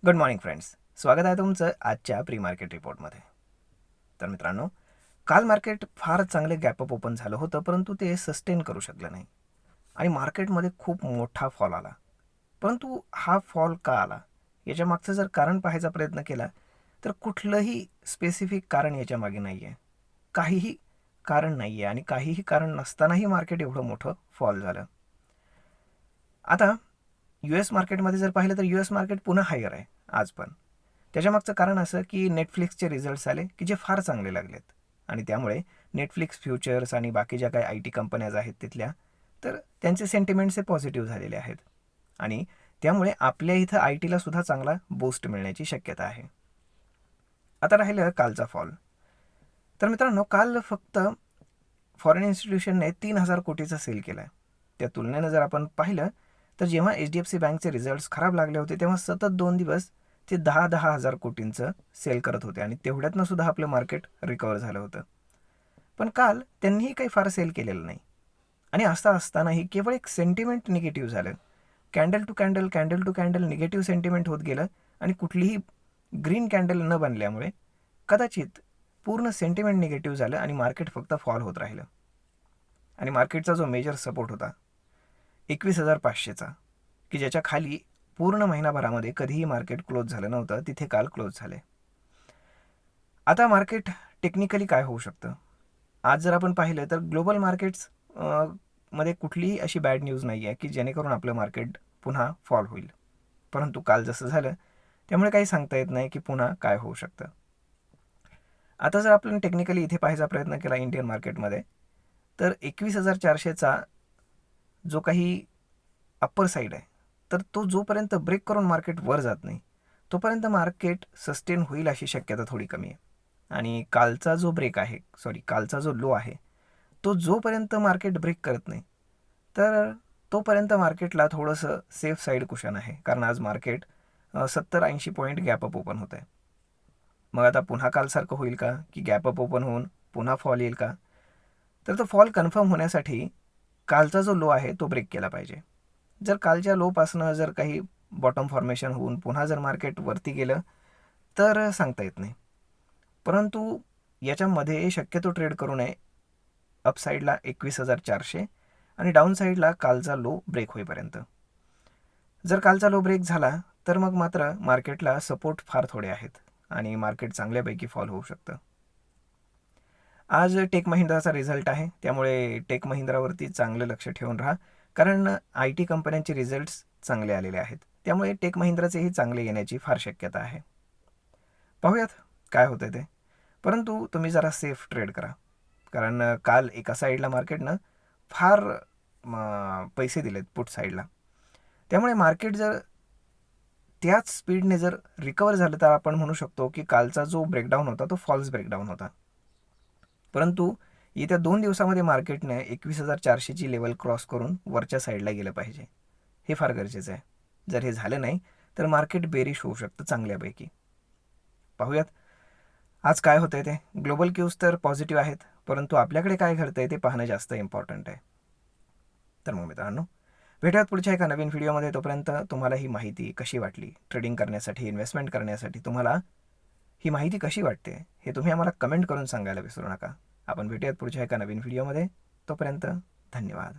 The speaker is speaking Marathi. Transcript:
Good morning friends. स्वागत आहे तुमचं आजच्या प्री मार्केट रिपोर्टमध्ये. तर मित्रांनो, काल मार्केट फार चांगले गॅपअप ओपन झालं होतं, परंतु ते सस्टेन करू शकलं नाही आणि मार्केटमध्ये खूप मोठा फॉल आला. परंतु हा फॉल का आला याच्या मागचं जर कारण पाहायचा प्रयत्न केला तर कुठलंही स्पेसिफिक कारण याच्या मागे नाही आहे. काहीही कारण नाही आहे आणि काहीही कारण नसतानाही मार्केट एवढं मोठं फॉल झालं. आता US मार्केटमध्ये जर पाहिलं तर US मार्केट पुन्हा हायर आहे आज पण. त्याच्यामागचं कारण असं की नेटफ्लिक्सचे रिझल्ट्स आले की जे फार चांगले लागलेत आणि त्यामुळे नेटफ्लिक्स फ्युचर्स आणि बाकी ज्या काही IT कंपन्याज आहेत तिथल्या, तर त्यांचे सेंटिमेंट्स हे पॉझिटिव्ह झालेले आहेत आणि त्यामुळे आपल्या इथं IT ला सुद्धा चांगला बूस्ट मिळण्याची शक्यता आहे. आता राहिलं कालचा फॉल. तर मित्रांनो, काल फक्त फॉरेन इन्स्टिट्यूशनने 3,000 कोटीचा सेल केला आहे. त्या तुलनेनं जर आपण पाहिलं तर जेव्हा HDFC बँकचे रिझल्ट्स खराब लागले होते तेव्हा सतत 2 दिवस ते 10,000 कोटींचं सेल करत होते आणि तेवढ्यातनं सुद्धा आपलं मार्केट रिकवर झालं होतं. पण काल त्यांनीही काही फार सेल केलेलं नाही आणि असं असतानाही केवळ एक सेंटिमेंट निगेटिव्ह झालं. Candle to candle negative sentiment होत गेलं आणि कुठलीही ग्रीन कॅन्डल न बनल्यामुळे कदाचित पूर्ण सेंटिमेंट निगेटिव्ह झालं आणि मार्केट फक्त फॉल होत राहिलं. आणि मार्केटचा जो मेजर सपोर्ट होता 21,500चा, की ज्याच्या खाली पूर्ण महिनाभरामध्ये कधीही मार्केट क्लोज झालं नव्हतं, तिथे काल क्लोज झाले. आता मार्केट टेक्निकली काय होऊ शकतं? आज जर आपण पाहिलं तर ग्लोबल मार्केट्स मध्ये कुठलीही अशी बॅड न्यूज नाही आहे की जेणेकरून आपलं मार्केट पुन्हा फॉल होईल. परंतु काल जसं झालं त्यामुळे काही सांगता येत नाही की पुन्हा काय होऊ शकतं. आता जर आपण टेक्निकली इथे पाहायचा प्रयत्न केला इंडियन मार्केटमध्ये, तर 21,400चा जो काही अप्पर साईड आहे, तर तो जोपर्यंत ब्रेक करून मार्केट वर जात नाही तोपर्यंत मार्केट सस्टेन होईल अशी शक्यता थोडी कमी आहे. आणि कालचा जो लो आहे तो जोपर्यंत मार्केट ब्रेक करत नाही तर तोपर्यंत मार्केटला थोडंसं सेफ साईड कुशन आहे, कारण आज मार्केट 70-80 पॉईंट गॅपअप ओपन होत आहे. मग आता पुन्हा कालसारखं होईल का की गॅपअप ओपन होऊन पुन्हा फॉल येईल का? तर तो फॉल कन्फर्म होण्यासाठी कालचा जो लो आहे तो ब्रेक केला पाहिजे. जर कालच्या लोपासनं जर काही बॉटम फॉर्मेशन होऊन पुन्हा जर मार्केट वरती गेलं तर सांगता येत नाही. परंतु याच्यामध्ये शक्यतो ट्रेड करू नये अपसाईडला 21,400 आणि डाऊन साईडला कालचा लो ब्रेक होईपर्यंत. जर कालचा लो ब्रेक झाला तर मग मात्र मार्केटला सपोर्ट फार थोडे आहेत आणि मार्केट चांगल्यापैकी फॉल होऊ शकतं. आज टेक महिंद्राचा रिझल्ट आहे, त्यामुळे टेक महिंद्रावरती चांगलं लक्ष ठेवून राहा, कारण IT कंपन्यांचे रिझल्ट्स चांगले आलेले आहेत. त्यामुळे टेक महिंद्राचेही चांगले येण्याची फार शक्यता आहे. पाहूयात काय होतं ते. परंतु तुम्ही जरा सेफ ट्रेड करा, कारण काल एका साईडला मार्केटनं फार पैसे दिलेत पुट साईडला. त्यामुळे मार्केट जर त्याच स्पीडने जर रिकवर झालं तर आपण म्हणू शकतो की कालचा जो ब्रेकडाऊन होता तो फॉल्स ब्रेकडाऊन होता. परंतु येत्या 2 दिवसामध्ये मार्केटने 21,400ची लेवल क्रॉस करून वरच्या साईडला गेलं पाहिजे. हे फार गरजेचं आहे. जर हे झालं नाही तर मार्केट बेरिश होऊ शकतं चांगल्यापैकी. पाहूयात आज काय होतंय ते. ग्लोबल क्यूज तर पॉझिटिव्ह आहेत, परंतु आपल्याकडे काय घडतंय ते पाहणं जास्त इम्पॉर्टंट आहे. तर मग मित्रांनो, भेटूयात पुढच्या एका नवीन व्हिडिओमध्ये. तोपर्यंत तुम्हाला ही माहिती कशी वाटली, ट्रेडिंग करण्यासाठी, इन्व्हेस्टमेंट करण्यासाठी तुम्हाला ही माहिती कशी वाटते हे तुम्ही आम्हाला कमेंट करून सांगायला विसरू नका. आपण भेटूयात पुढच्या एका नवीन व्हिडिओमध्ये. तोपर्यंत धन्यवाद.